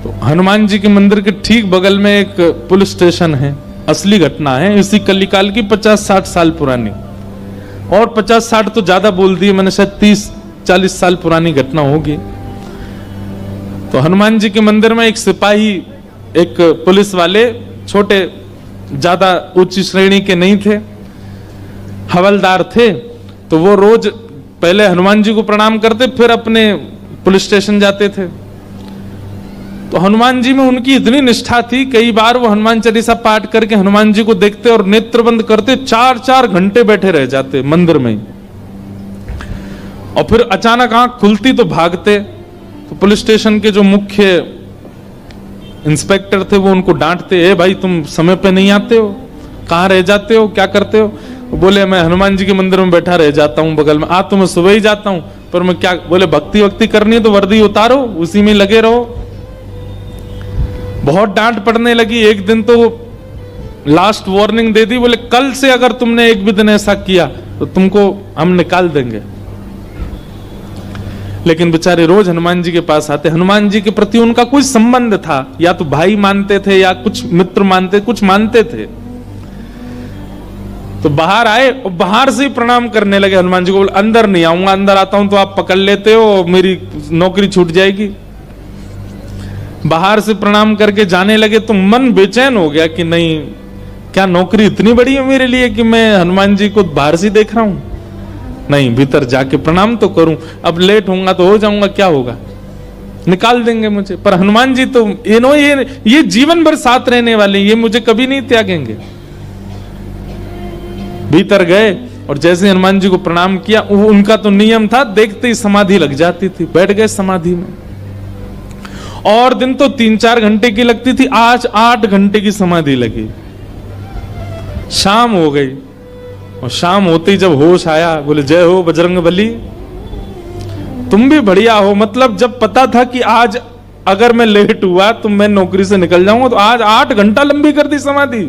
तो हनुमान जी के मंदिर के ठीक बगल में एक पुलिस स्टेशन है, असली घटना है, इसी कलिकाल की 50-60 साल पुरानी, और 50-60 तो ज्यादा बोल दिए मैंने, शायद 30-40 साल पुरानी घटना होगी। तो हनुमान जी के मंदिर में एक सिपाही, एक पुलिस वाले, छोटे, ज्यादा उच्च श्रेणी के नहीं थे, हवलदार थे। तो वो रोज पहले हनुमान जी को प्रणाम करते, फिर अपने पुलिस स्टेशन जाते थे। तो हनुमान जी में उनकी इतनी निष्ठा थी, कई बार वो हनुमान चालीसा पाठ करके हनुमान जी को देखते और नेत्र बंद करते, 4-4 घंटे बैठे रह जाते मंदिर में। और फिर अचानक आंख खुलती तो भागते। तो पुलिस स्टेशन के जो मुख्य इंस्पेक्टर थे वो उनको डांटते, ए भाई तुम समय पे नहीं आते हो, कहाँ रह जाते हो, क्या करते हो? बोले मैं हनुमान जी के मंदिर में बैठा रह जाता हूँ बगल में, आज तो मैं सुबह ही जाता हूँ, पर मैं क्या, बोले भक्ति वक्ति करनी है तो वर्दी उतारो, उसी में लगे रहो। बहुत डांट पड़ने लगी। एक दिन तो लास्ट वार्निंग दे दी, बोले कल से अगर तुमने एक भी दिन ऐसा किया तो तुमको हम निकाल देंगे। लेकिन बेचारे रोज हनुमान जी के पास आते। हनुमान जी के प्रति उनका कोई संबंध था, या तो भाई मानते थे या कुछ मित्र मानते, कुछ मानते थे। तो बाहर आए और बाहर से ही प्रणाम करने लगे हनुमान जी को। बोले अंदर नहीं आऊंगा, अंदर आता हूं तो आप पकड़ लेते हो, मेरी नौकरी छूट जाएगी। बाहर से प्रणाम करके जाने लगे तो मन बेचैन हो गया कि नहीं, क्या नौकरी इतनी बड़ी है मेरे लिए कि मैं हनुमान जी को बाहर से देख रहा हूं? नहीं, भीतर जाके प्रणाम तो करूं। अब लेट होऊंगा तो हो जाऊंगा, क्या होगा, निकाल देंगे मुझे। पर हनुमान जी तो ये जीवन भर साथ रहने वाले, ये मुझे कभी नहीं त्यागेंगे। भीतर गए और जैसे हनुमान जी को प्रणाम किया, उनका तो नियम था, देखते ही समाधि लग जाती थी, बैठ गए समाधि में। और दिन तो 3-4 घंटे की लगती थी, आज 8 घंटे की समाधि लगी। शाम हो गई और शाम होते ही जब होश आया, बोले जय हो बजरंगबली, तुम भी बढ़िया हो। मतलब जब पता था कि आज अगर मैं लेट हुआ तो मैं नौकरी से निकल जाऊंगा, तो आज 8 घंटा लंबी कर दी समाधि।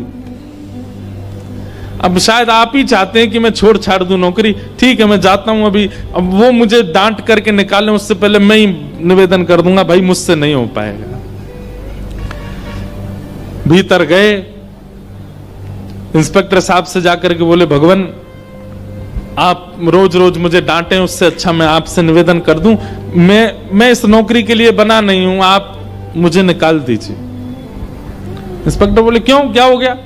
अब शायद आप ही चाहते हैं कि मैं छोड़ छाड़ दूं नौकरी, ठीक है मैं जाता हूं अभी। अब वो मुझे डांट करके निकालें उससे पहले मैं ही निवेदन कर दूंगा, भाई मुझसे नहीं हो पाएगा। भीतर गए, इंस्पेक्टर साहब से जाकर के बोले भगवान आप रोज रोज मुझे डांटें, उससे अच्छा मैं आपसे निवेदन कर दूं, मैं इस नौकरी के लिए बना नहीं हूं, आप मुझे निकाल दीजिए। इंस्पेक्टर बोले क्यों, क्या हो गया,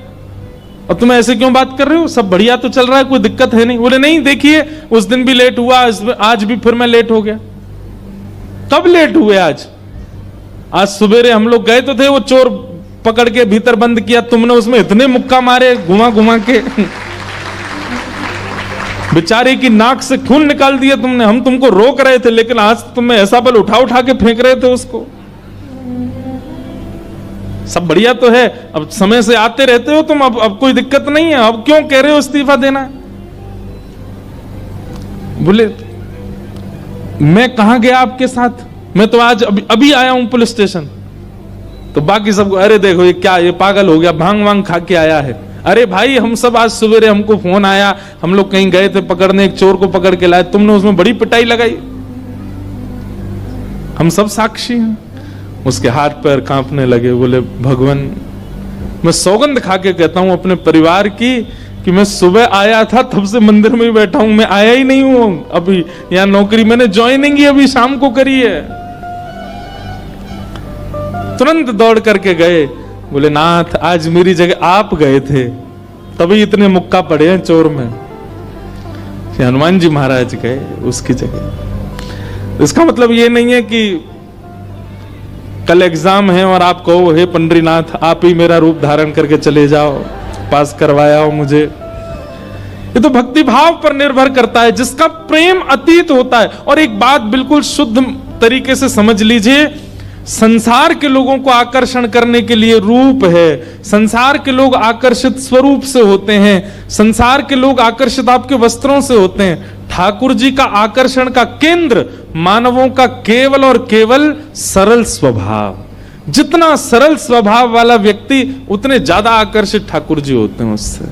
और तुम ऐसे क्यों बात कर रहे हो, सब बढ़िया तो चल रहा है, कोई दिक्कत है नहीं? बोले नहीं, देखिए उस दिन भी लेट हुआ, आज भी फिर मैं लेट हो गया। कब लेट हुए? आज सवेरे हम लोग गए तो थे, वो चोर पकड़ के भीतर बंद किया, तुमने उसमें इतने मुक्का मारे घुमा घुमा के बेचारे की नाक से खून निकाल दिया तुमने। हम तुमको रोक रहे थे, लेकिन आज तुम्हें ऐसा बल उठा उठा के फेंक रहे थे उसको। सब बढ़िया तो है, अब समय से आते रहते हो तुम, अब कोई दिक्कत नहीं है, अब क्यों कह रहे हो इस्तीफा देना? बोले मैं कहां गया आपके साथ, मैं तो आज अभी आया हूं पुलिस स्टेशन। तो बाकी सब अरे देखो ये क्या, ये पागल हो गया, भांग वांग खा के आया है। अरे भाई हम सब आज सवेरे हमको फोन आया, हम लोग कहीं गए थे पकड़ने, एक चोर को पकड़ के लाए, तुमने उसमें बड़ी पिटाई लगाई, हम सब साक्षी हैं। उसके हाथ पैर कांपने लगे। बोले भगवान मैं सौगंध खा के कहता हूं अपने परिवार की कि मैं सुबह आया था तब से मंदिर में ही बैठा हूं, मैं आया ही नहीं हूं अभी यहां नौकरी, मैंने ज्वाइनिंग ही अभी शाम को करी है। तुरंत दौड़ करके गए। बोले नाथ आज मेरी जगह आप गए थे, तभी इतने मुक्का पड़े हैं चोर में। हनुमान जी महाराज गए उसकी जगह। इसका मतलब ये नहीं है कि कल एग्जाम है और आप कहो हे पंडरीनाथ आप ही मेरा रूप धारण करके चले जाओ, पास करवाया हो मुझे। ये तो भक्ति भाव पर निर्भर करता है, जिसका प्रेम अतीत होता है। और एक बात बिल्कुल शुद्ध तरीके से समझ लीजिए, संसार के लोगों को आकर्षण करने के लिए रूप है, संसार के लोग आकर्षित स्वरूप से होते हैं, संसार के लोग आकर्षित आपके वस्त्रों से होते हैं। ठाकुर जी का आकर्षण का केंद्र मानवों का केवल और केवल सरल स्वभाव। जितना सरल स्वभाव वाला व्यक्ति उतने ज्यादा आकर्षित ठाकुर जी होते हैं उससे।